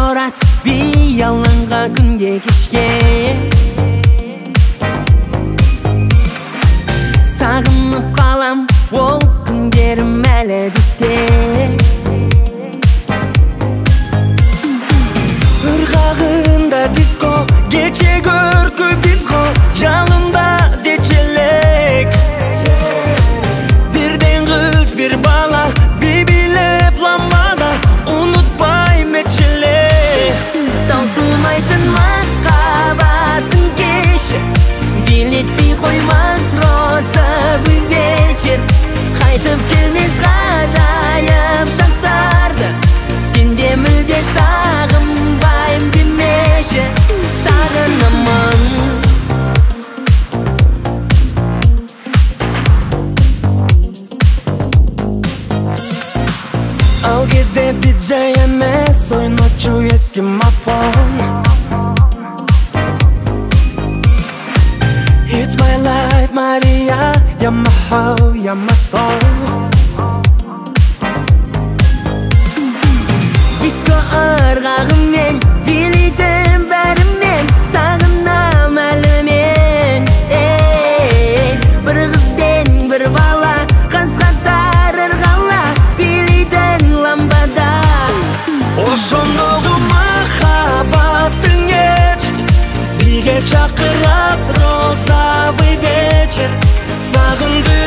Барат bir yalanға күнге кешке Сағынып қалам ол күндерім әлі десте Ырғағында диско Gece görkü bizgo Yanımda deçelek Birden kız bir bala Bir bilep lambada Unutmayım etçele Tausılmaytın makabatın keşi Biletli koymaz rosa bu geçir Qaytып келмес ғажайып шақтарды Сенде мүлде сағынбайым демеші Сағынамын Ал кезде диджей емес ойнатчу ескі мафон It's my life, Maria, you're my hoe, you're my soul Disco ырғағымен, билейтін бәрімен Сағынам әлі мен Бір қыз бен бір бала Қасқаттар ырғала Билейтін ламбада Ошондогу махаббаттың еч Биге чакырат розовый вечер Сағынды